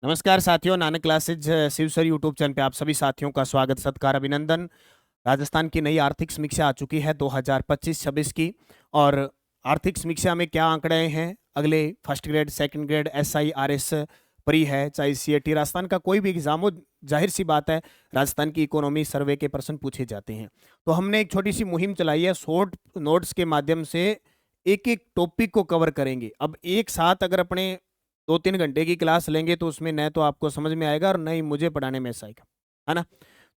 नमस्कार साथियों, Nanak classes Shiv sir YouTube channel पे आप सभी साथियों का स्वागत, सत्कार, अभिनंदन। राजस्थान की नई आर्थिक समीक्षा आ चुकी है 2025-26 की। और आर्थिक समीक्षा में क्या आंकड़े हैं, अगले first grade, second grade, SI, RS pre है, चाहे सीएटी, राजस्थान का कोई भी एग्जाम हो, जाहिर सी बात है राजस्थान की इकोनॉमी सर्वे के प्रश्न पूछे जाते हैं। तो हमने एक छोटी सी मुहिम चलाई है, शॉर्ट नोट्स के माध्यम से एक एक टॉपिक को कवर करेंगे। अब एक साथ अगर अपने 2-3 घंटे की क्लास लेंगे तो उसमें न तो आपको समझ में आएगा और न ही मुझे पढ़ाने में ऐसा आएगा, है ना।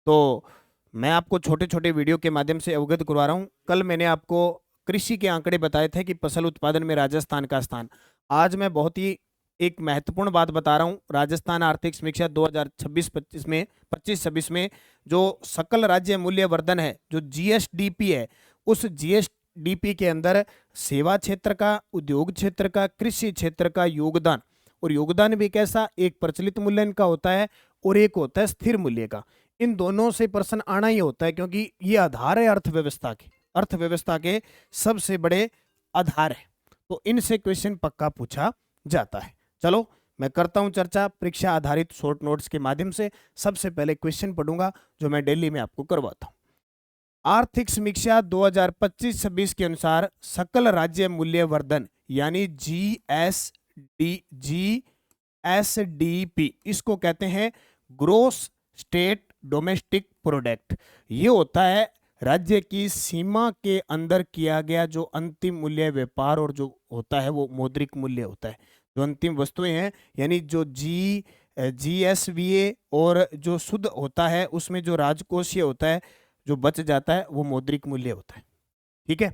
तो मैं आपको छोटे छोटे वीडियो के माध्यम से अवगत करवा रहा हूँ। कल मैंने आपको कृषि के आंकड़े बताए थे कि फसल उत्पादन में राजस्थान का स्थान। आज मैं बहुत ही एक महत्वपूर्ण बात बता रहा हूँ। राजस्थान आर्थिक समीक्षा 2026-25 में 25-26 में जो सकल राज्य मूल्य वर्धन है, जो जीएसडीपी है, उस जीएसडीपी के अंदर सेवा क्षेत्र का, उद्योग क्षेत्र का, कृषि क्षेत्र का योगदान, और योगदान भी कैसा, एक प्रचलित मूल्य इनका होता है और एक होता है स्थिर मूल्य का। इन दोनों से प्रश्न आना ही होता है क्योंकि ये आधार है अर्थव्यवस्था के सबसे बड़े आधार है। तो इनसे क्वेश्चन पक्का पूछा जाता है। चलो मैं करता हूं चर्चा परीक्षा आधारित शॉर्ट नोट्स के माध्यम से। सबसे पहले क्वेश्चन पढ़ूंगा जो मैं डेली में आपको करवाता हूं। आर्थिक समीक्षा 2025-26 के अनुसार सकल राज्य मूल्य वर्धन यानी जीएसडीपी, इसको कहते हैं ग्रोस स्टेट डोमेस्टिक प्रोडक्ट। ये होता है राज्य की सीमा के अंदर किया गया जो अंतिम मूल्य व्यापार, और जो होता है वो मौद्रिक मूल्य होता है, जो अंतिम वस्तुएं हैं, यानी जो जीएसवीए और जो शुद्ध होता है उसमें जो राजकोषीय होता है, जो बच जाता है वो मौद्रिक मूल्य होता है। ठीक है।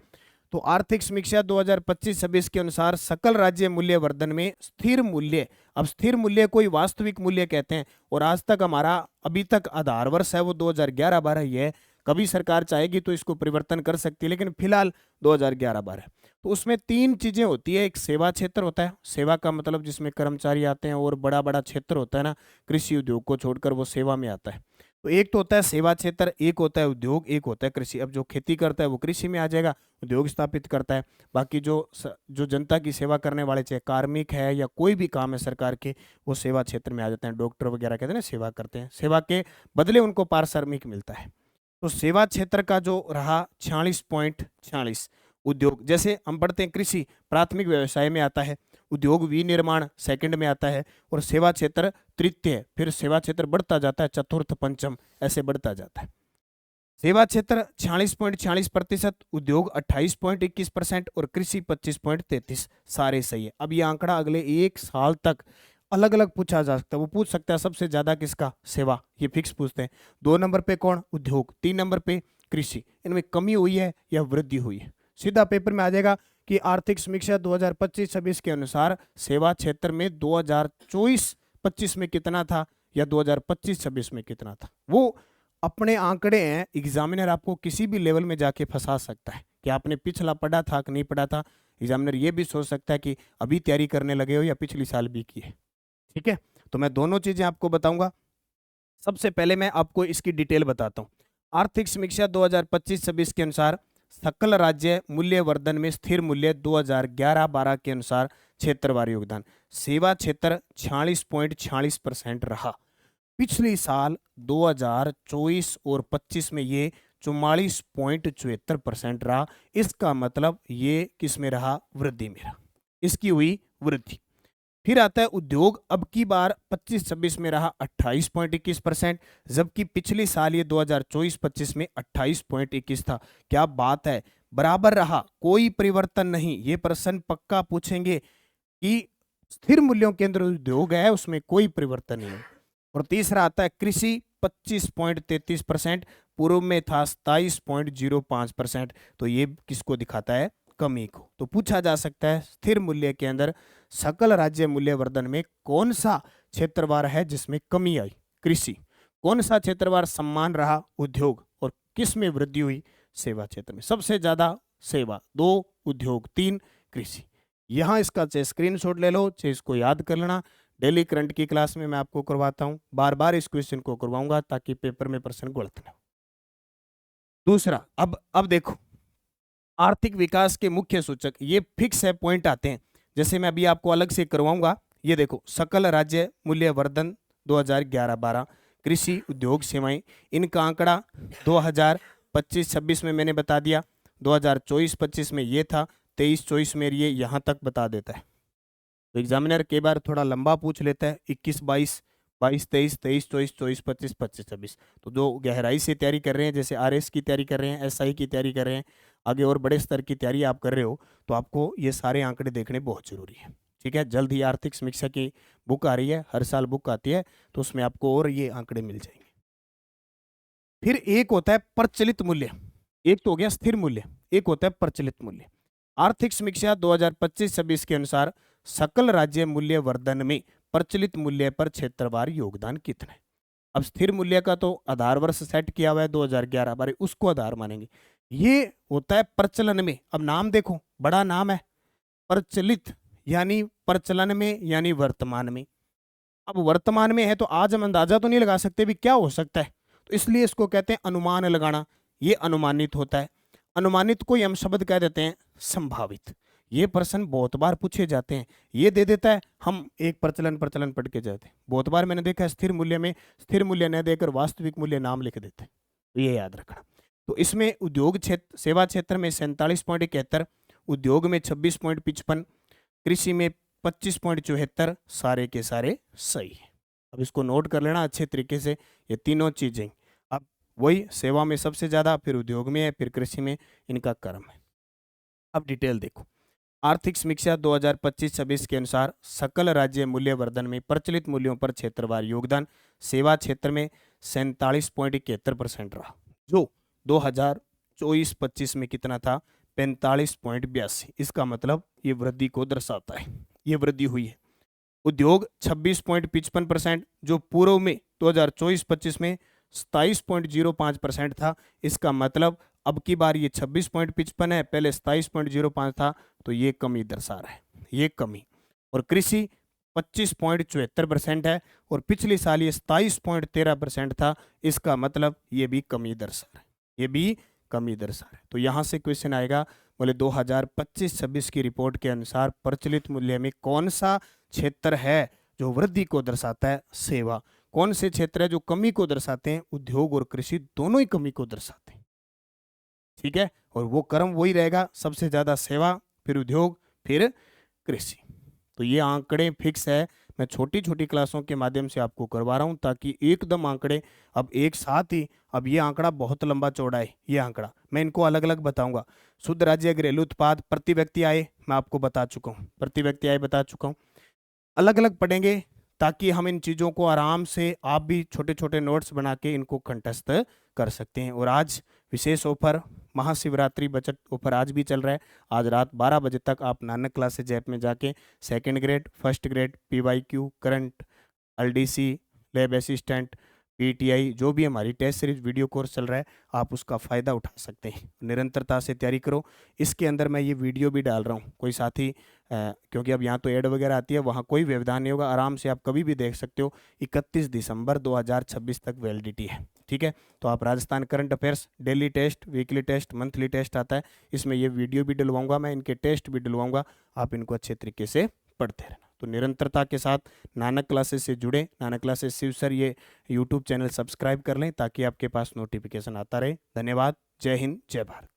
तो आर्थिक समीक्षा 2025-26 के अनुसार सकल राज्य मूल्य वर्धन में स्थिर मूल्य, अब स्थिर मूल्य कोई वास्तविक मूल्य कहते हैं, और आज तक हमारा अभी तक आधार वर्ष है वो 2011-12 ही है। कभी सरकार चाहेगी तो इसको परिवर्तन कर सकती है, लेकिन फिलहाल 2011-12। तो उसमें तीन चीजें होती है। एक सेवा क्षेत्र होता है, सेवा का मतलब जिसमें कर्मचारी आते हैं, और बड़ा बड़ा क्षेत्र होता है ना, कृषि उद्योग को छोड़कर वो सेवा में आता है। तो एक तो होता है सेवा क्षेत्र, एक होता है उद्योग, एक होता है कृषि। अब जो खेती करता है वो कृषि में आ जाएगा, उद्योग स्थापित करता है। बाकी जो जनता की सेवा करने वाले, चाहे कार्मिक है या कोई भी काम है सरकार के, वो सेवा क्षेत्र में आ जाते हैं। डॉक्टर वगैरह कहते हैं ना, सेवा करते हैं, सेवा के बदले उनको पारिश्रमिक मिलता है। तो सेवा क्षेत्र का जो रहा 46.46। उद्योग, जैसे हम पढ़ते हैं कृषि प्राथमिक व्यवसाय में आता है, उद्योग विनिर्माण सेकंड में आता है, और सेवा क्षेत्र तृतीय, फिर सेवा क्षेत्र बढ़ता जाता है चतुर्थ, पंचम, ऐसे बढ़ता जाता है। सेवा क्षेत्र 46.46%, उद्योग 28.21% और कृषि 25.33। सारे सही है। अब ये आंकड़ा अगले एक साल तक अलग अलग पूछा जा सकता है। वो पूछ सकता है सबसे ज्यादा किसका, सेवा, ये फिक्स पूछते हैं। 2 नंबर पे कौन, उद्योग। 3 नंबर पे कृषि। इनमें कमी हुई है या वृद्धि हुई है, सीधा पेपर में आ जाएगा कि आर्थिक समीक्षा 2025-26 के अनुसार सेवा क्षेत्र में 2024-25 में कितना था या 2025-26 में कितना था। वो अपने आंकड़े हैं, एग्जामिनर आपको किसी भी लेवल में जाके फंसा सकता है कि आपने पिछला पढ़ा था कि नहीं पढ़ा था। एग्जामिनर ये भी सोच सकता है कि अभी तैयारी करने लगे हो या पिछली साल भी की है। ठीक है। तो मैं दोनों चीजें आपको बताऊंगा। सबसे पहले मैं आपको इसकी डिटेल बताता हूं। आर्थिक समीक्षा 2025-26 के अनुसार सकल राज्य मूल्य वर्धन में स्थिर मूल्य 2011-12 के अनुसार क्षेत्रवार योगदान, सेवा क्षेत्र 46.46% रहा। पिछली साल 2024 और 25 में ये 44.74% रहा। इसका मतलब ये किस में रहा, वृद्धि में रहा, इसकी हुई वृद्धि। फिर आता है उद्योग, अब की बार 25-26 में रहा 28.21%, जबकि पिछली साल ये 2024-25 में 28.21 था। क्या बात है, बराबर रहा, कोई परिवर्तन नहीं। ये प्रश्न पक्का पूछेंगे कि स्थिर मूल्यों के अंदर उद्योग है उसमें कोई परिवर्तन नहीं है। और तीसरा आता है कृषि 25.33%, पूर्व में था 27.05%। तो ये किसको दिखाता है, कमी को। तो पूछा जा सकता है स्थिर मूल्य के अंदर सकल राज्य मूल्य वर्धन में कौन सा क्षेत्रवार है जिसमें कमी आई, कृषि। कौन सा क्षेत्रवार समान रहा, उद्योग। और किस में वृद्धि हुई, सेवा क्षेत्र में। सबसे ज्यादा सेवा 2, उद्योग 3, कृषि। यहां इसका चाहे स्क्रीनशॉट ले लो, चाहे इसको याद कर लेना। डेली करंट की क्लास में मैं आपको करवाता हूं, बार बार इस क्वेश्चन को करवाऊंगा ताकि पेपर में प्रश्न गलत ना हो। दूसरा, अब देखो, आर्थिक विकास के मुख्य सूचक, ये फिक्स है, पॉइंट आते हैं। जैसे मैं अभी आपको अलग से करवाऊंगा, ये देखो सकल राज्य मूल्य वर्धन 2011-12 कृषि उद्योग सेवाएं, इनका आंकड़ा 2025-26 में मैंने बता दिया, 2024-25 में ये था, 23-24 में ये यहाँ तक बता देता है। तो एग्जामिनर कई बार थोड़ा लंबा पूछ लेता है, 21-22, 22-23, 23-24, 24-25, 25-26। तो जो गहराई से तैयारी कर रहे हैं, जैसे आरएस की तैयारी कर रहे हैं, एसआई की तैयारी कर रहे हैं, आगे और बड़े स्तर की तैयारी आप कर रहे हो, तो आपको ये सारे आंकड़े देखने बहुत जरूरी है। ठीक है, जल्द ही आर्थिक समीक्षा की बुक आ रही है, हर साल बुक आती है, तो उसमें आपको और ये आंकड़े मिल जाएंगे। फिर एक होता है प्रचलित मूल्य, एक तो हो गया स्थिर मूल्य, एक होता है प्रचलित मूल्य। आर्थिक समीक्षा 2025-26 के अनुसार सकल राज्य मूल्य वर्धन में प्रचलित मूल्य पर क्षेत्रवार योगदान कितना है। अब स्थिर मूल्य का तो आधार वर्ष सेट किया हुआ है 2011-12, उसको आधार मानेंगे। ये होता है प्रचलन में। अब नाम देखो, बड़ा नाम है, प्रचलित यानी प्रचलन में यानी वर्तमान में। अब वर्तमान में है तो आज हम अंदाजा तो नहीं लगा सकते भी क्या हो सकता है, तो इसलिए इसको कहते हैं अनुमान लगाना। ये अनुमानित होता है। अनुमानित को हम शब्द कह देते हैं संभावित। ये प्रश्न बहुत बार पूछे जाते हैं, ये दे देता है, हम एक प्रचलन प्रचलन पढ़ के जाते हैं। बहुत बार मैंने देखा है स्थिर मूल्य में स्थिर मूल्य न देकर वास्तविक मूल्य नाम लिख देते हैं, तो ये याद रखना। तो इसमें उद्योग क्षेत्र सेवा क्षेत्र में 47.71, उद्योग में 26.55, कृषि में 25.74, सारे के सारे सही है। अब इसको नोट कर लेना अच्छे तरीके से, ये तीनों चीजें। अब वही सेवा में सबसे ज्यादा, फिर उद्योग में है, फिर कृषि में, इनका क्रम है। अब डिटेल देखो। आर्थिक समीक्षा 2025-26 के अनुसार सकल राज्य मूल्य वर्धन में प्रचलित मूल्यों पर क्षेत्रवार योगदान सेवा क्षेत्र में 47.71% रहा, जो 2024-25 में कितना था, 45.82। इसका मतलब ये वृद्धि को दर्शाता है, ये वृद्धि हुई है। उद्योग 26.55%, जो पूर्व में 2024-25 में 27.05% था। इसका मतलब अब की बार ये 26.55 है, पहले 27.05 था, तो ये कमी दर्शा रहा है, ये कमी। और कृषि 25.74% है, और पिछले साल ये 27.13% था। इसका मतलब ये भी कमी दर्शा रहा है, ये भी कमी दर्शा रहा है। तो यहाँ से क्वेश्चन आएगा, बोले 2025-26 की रिपोर्ट के अनुसार प्रचलित मूल्य में कौन सा क्षेत्र है जो वृद्धि को दर्शाता है, सेवा। कौन से क्षेत्र है जो कमी को दर्शाते हैं, उद्योग और कृषि दोनों ही कमी को दर्शाते हैं। ठीक है, और वो क्रम वही रहेगा, सबसे ज्यादा सेवा, फिर उद्योग, फिर कृषि। तो ये आंकड़े फिक्स है, मैं छोटी छोटी क्लासों के माध्यम से आपको करवा रहा हूं, ताकि एकदम आंकड़े अब एक साथ ही, अब ये आंकड़ा बहुत लंबा चौड़ा है, ये आंकड़ा मैं इनको अलग अलग बताऊंगा। शुद्ध राज्य घरेलू उत्पाद, प्रति व्यक्ति आय मैं आपको बता चुका हूँ, प्रति व्यक्ति आय बता चुका हूँ, अलग अलग पढ़ेंगे, ताकि हम इन चीज़ों को आराम से, आप भी छोटे छोटे नोट्स बना के इनको कंठस्थ कर सकते हैं। और आज विशेष ऑफर, महाशिवरात्रि बचत ऑफर आज भी चल रहा है। आज रात 12 बजे तक आप नानक क्लासेज ऐप में जाके second grade, first grade, PYQ, current, LDC, lab assistant, PTI, जो भी हमारी टेस्ट सीरीज वीडियो कोर्स चल रहा है, आप उसका फ़ायदा उठा सकते हैं। निरंतरता से तैयारी करो। इसके अंदर मैं ये वीडियो भी डाल रहा हूँ, कोई साथी क्योंकि अब यहाँ तो ऐड वगैरह आती है, वहाँ कोई व्यवधान नहीं होगा, आराम से आप कभी भी देख सकते हो। 31 दिसंबर 2026 तक वैलिडिटी है। ठीक है, तो आप Rajasthan current affairs daily test, weekly test, monthly test आता है, इसमें ये वीडियो भी डलवाऊंगा मैं, इनके टेस्ट भी डलवाऊंगा, आप इनको अच्छे तरीके से पढ़ते रहना। तो निरंतरता के साथ नानक क्लासेस से जुड़े, नानक क्लासेस शिव सर ये यूट्यूब चैनल सब्सक्राइब कर लें, ताकि आपके पास नोटिफिकेशन आता रहे। धन्यवाद। जय हिंद, जय भारत।